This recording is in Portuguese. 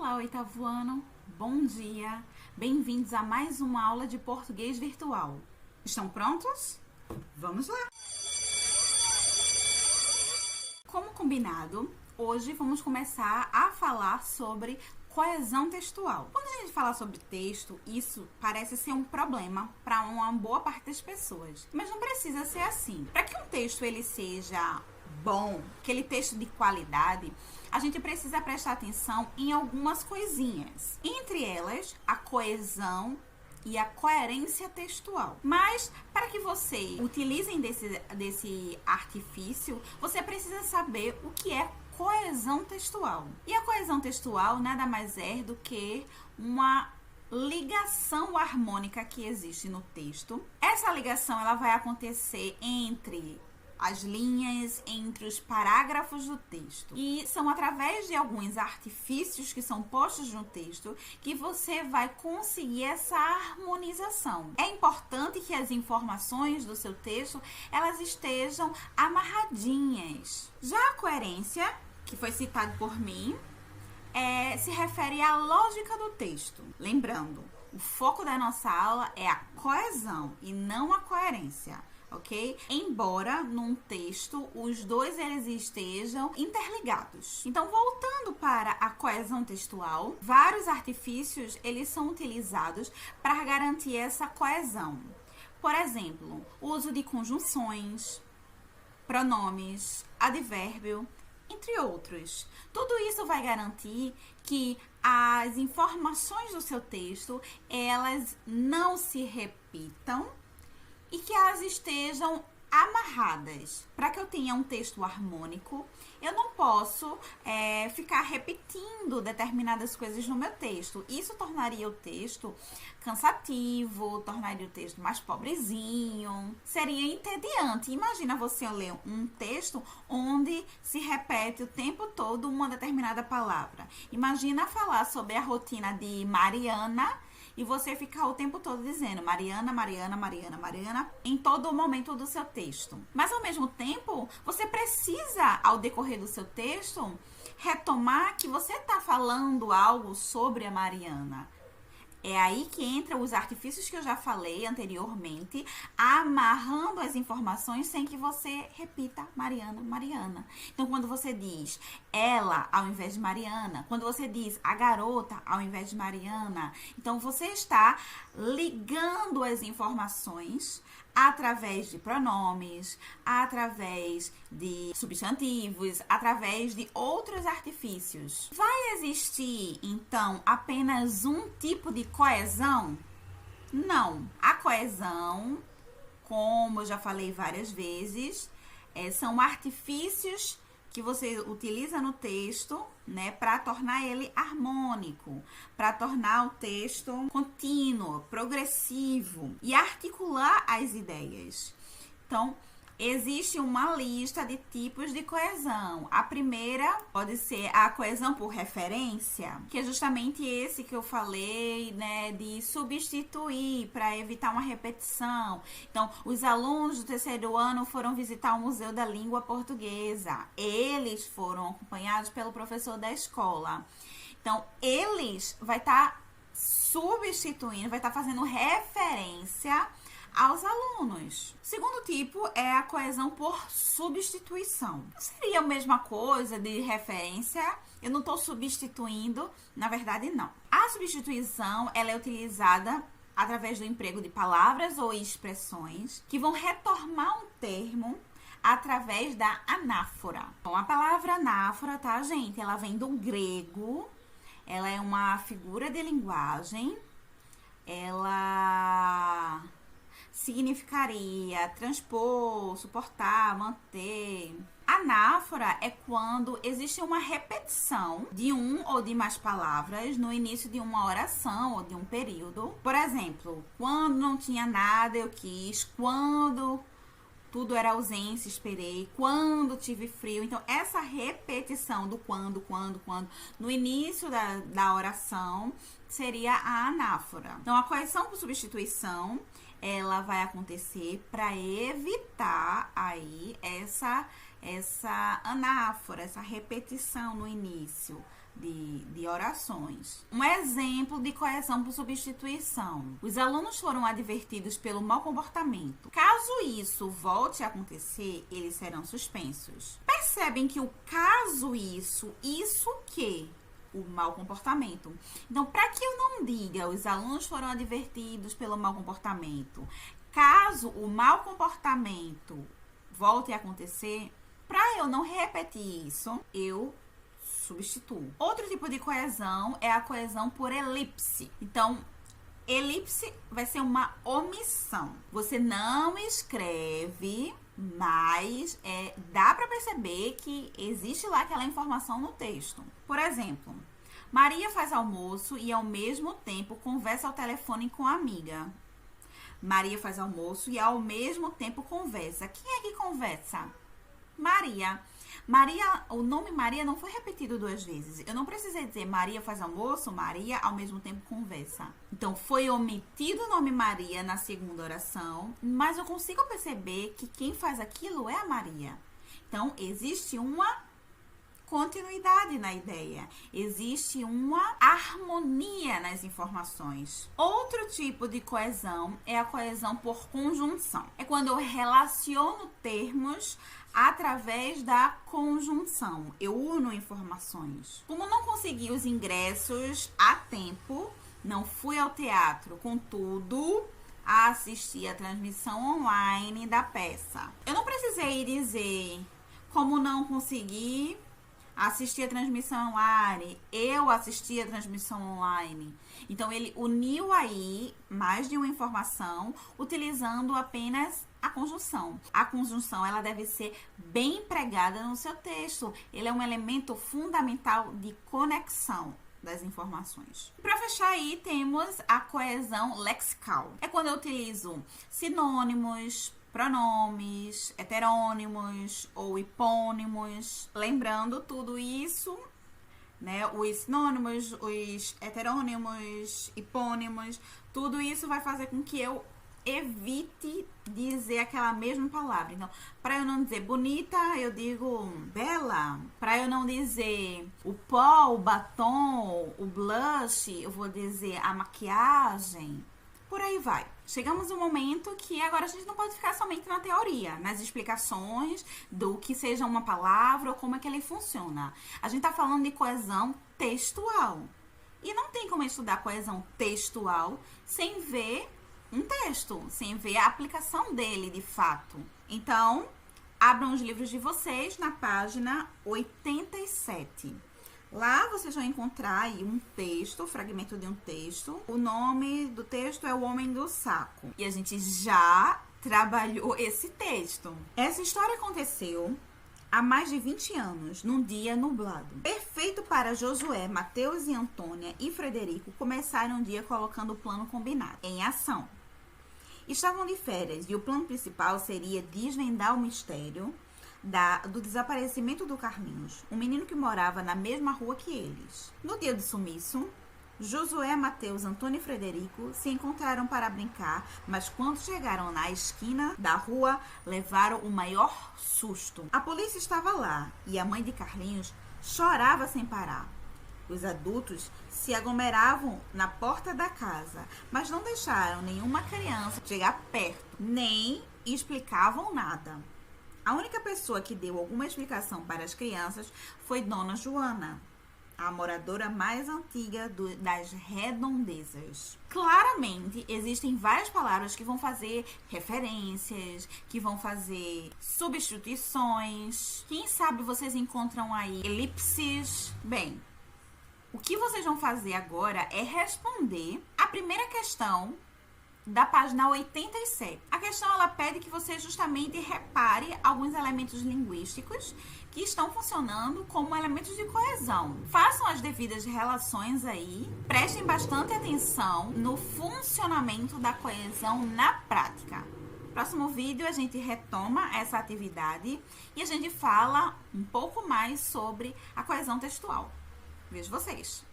Olá, oitavo ano, bom dia, bem-vindos a mais uma aula de português virtual. Estão prontos? Vamos lá! Como combinado, hoje vamos começar a falar sobre coesão textual. Quando a gente fala sobre texto, isso parece ser um problema para uma boa parte das pessoas, mas não precisa ser assim. Para que um texto ele seja bom, aquele texto de qualidade, a gente precisa prestar atenção em algumas coisinhas. Entre elas, a coesão e a coerência textual. Mas, para que você utilize desse artifício, você precisa saber o que é coesão textual. E a coesão textual nada mais é do que uma ligação harmônica que existe no texto. Essa ligação ela vai acontecer entre as linhas, entre os parágrafos do texto. E são através de alguns artifícios que são postos no texto que você vai conseguir essa harmonização. É importante que as informações do seu texto, elas estejam amarradinhas. Já a coerência, que foi citado por mim, se refere à lógica do texto. Lembrando, o foco da nossa aula é a coesão e não a coerência. Ok? Embora num texto os dois eles estejam interligados. Então, voltando para a coesão textual, vários artifícios eles são utilizados para garantir essa coesão. Por exemplo, o uso de conjunções, pronomes, advérbio, entre outros. Tudo isso vai garantir que as informações do seu texto elas não se repitam e que elas estejam amarradas. Para que eu tenha um texto harmônico, eu não posso ficar repetindo determinadas coisas no meu texto. Isso tornaria o texto cansativo, tornaria o texto mais pobrezinho, seria entediante. Imagina você ler um texto onde se repete o tempo todo uma determinada palavra. Imagina falar sobre a rotina de Mariana e você ficar o tempo todo dizendo Mariana, Mariana, Mariana, Mariana em todo o momento do seu texto. Mas ao mesmo tempo, você precisa, ao decorrer do seu texto, retomar que você está falando algo sobre a Mariana. É aí que entram os artifícios que eu já falei anteriormente, amarrando as informações sem que você repita Mariana, Mariana. Então, quando você diz ela ao invés de Mariana, quando você diz a garota ao invés de Mariana, então você está ligando as informações através de pronomes, através de substantivos, através de outros artifícios. Vai existir, então, apenas um tipo de coesão? Não. A coesão, como eu já falei várias vezes, são artifícios que você utiliza no texto, né, para tornar ele harmônico, para tornar o texto contínuo, progressivo e articular as ideias. Então, existe uma lista de tipos de coesão. A primeira pode ser a coesão por referência, que é justamente esse que eu falei, né, de substituir para evitar uma repetição. Então, os alunos do terceiro ano foram visitar o Museu da Língua Portuguesa. Eles foram acompanhados pelo professor da escola. Então, eles vai estar substituindo, vai estar fazendo referência aos alunos. O segundo tipo é a coesão por substituição. Seria a mesma coisa de referência, eu não estou substituindo, na verdade não. A substituição ela é utilizada através do emprego de palavras ou expressões que vão retomar um termo através da anáfora. Bom, a palavra anáfora, tá, gente? Ela vem do grego, ela é uma figura de linguagem, ela significaria transpor, suportar, manter. Anáfora é quando existe uma repetição de um ou de mais palavras no início de uma oração ou de um período. Por exemplo, quando não tinha nada eu quis, quando tudo era ausência, esperei, quando tive frio. Então, essa repetição do quando, no início da oração, seria a anáfora. Então, a coesão por substituição, ela vai acontecer para evitar aí essa anáfora, essa repetição no início de orações. Um exemplo de coesão por substituição. Os alunos foram advertidos pelo mau comportamento. Caso isso volte a acontecer, eles serão suspensos. Percebem que o caso isso que? O mau comportamento. Então, para que eu não diga os alunos foram advertidos pelo mau comportamento, caso o mau comportamento volte a acontecer, para eu não repetir isso, eu substituo. Outro tipo de coesão é a coesão por elipse. Então, elipse vai ser uma omissão. Você não escreve, mas dá para perceber que existe lá aquela informação no texto. Por exemplo, Maria faz almoço e ao mesmo tempo conversa ao telefone com a amiga. Maria faz almoço e ao mesmo tempo conversa. Quem é que conversa? Maria. O nome Maria não foi repetido 2 vezes. Eu não precisei dizer Maria faz almoço, Maria ao mesmo tempo conversa. Então, foi omitido o nome Maria na segunda oração, mas eu consigo perceber que quem faz aquilo é a Maria. Então, existe uma continuidade na ideia. Existe uma harmonia nas informações. Outro tipo de coesão é a coesão por conjunção. É quando eu relaciono termos através da conjunção. Eu uno informações. Como não consegui os ingressos a tempo, não fui ao teatro, contudo, assisti a transmissão online da peça. Eu não precisei dizer como não consegui assistir a transmissão online, eu assisti a transmissão online. Então, ele uniu aí mais de uma informação utilizando apenas a conjunção. A conjunção, ela deve ser bem empregada no seu texto. Ele é um elemento fundamental de conexão das informações. Para fechar aí, temos a coesão lexical. É quando eu utilizo sinônimos, pronomes, heterônimos ou hipônimos. Lembrando tudo isso, né? Os sinônimos, os heterônimos, hipônimos, tudo isso vai fazer com que eu evite dizer aquela mesma palavra. Então, para eu não dizer bonita, eu digo bela. Para eu não dizer o pó, o batom, o blush, eu vou dizer a maquiagem. Por aí vai. Chegamos no momento que agora a gente não pode ficar somente na teoria, nas explicações do que seja uma palavra ou como é que ele funciona. A gente tá falando de coesão textual. E não tem como estudar coesão textual sem ver um texto, sem ver a aplicação dele de fato. Então, abram os livros de vocês na página 87. Lá vocês vão encontrar aí um texto, um fragmento de um texto. O nome do texto é O Homem do Saco. E a gente já trabalhou esse texto. Essa história aconteceu há mais de 20 anos, num dia nublado. Perfeito para Josué, Mateus e Antônia e Frederico começaram o dia colocando o plano combinado em ação. Estavam de férias e o plano principal seria desvendar o mistério do desaparecimento do Carlinhos, um menino que morava na mesma rua que eles. No dia do sumiço, Josué, Mateus, Antônio e Frederico se encontraram para brincar, mas quando chegaram na esquina da rua, levaram o maior susto. A polícia estava lá e a mãe de Carlinhos chorava sem parar. Os adultos se aglomeravam na porta da casa, mas não deixaram nenhuma criança chegar perto, nem explicavam nada. A única pessoa que deu alguma explicação para as crianças foi Dona Joana, a moradora mais antiga das redondezas. Claramente, existem várias palavras que vão fazer referências, que vão fazer substituições. Quem sabe vocês encontram aí elipses. Bem, o que vocês vão fazer agora é responder a primeira questão da página 87. A questão, ela pede que você justamente repare alguns elementos linguísticos que estão funcionando como elementos de coesão. Façam as devidas relações aí, prestem bastante atenção no funcionamento da coesão na prática. No próximo vídeo a gente retoma essa atividade e a gente fala um pouco mais sobre a coesão textual. Vejo vocês!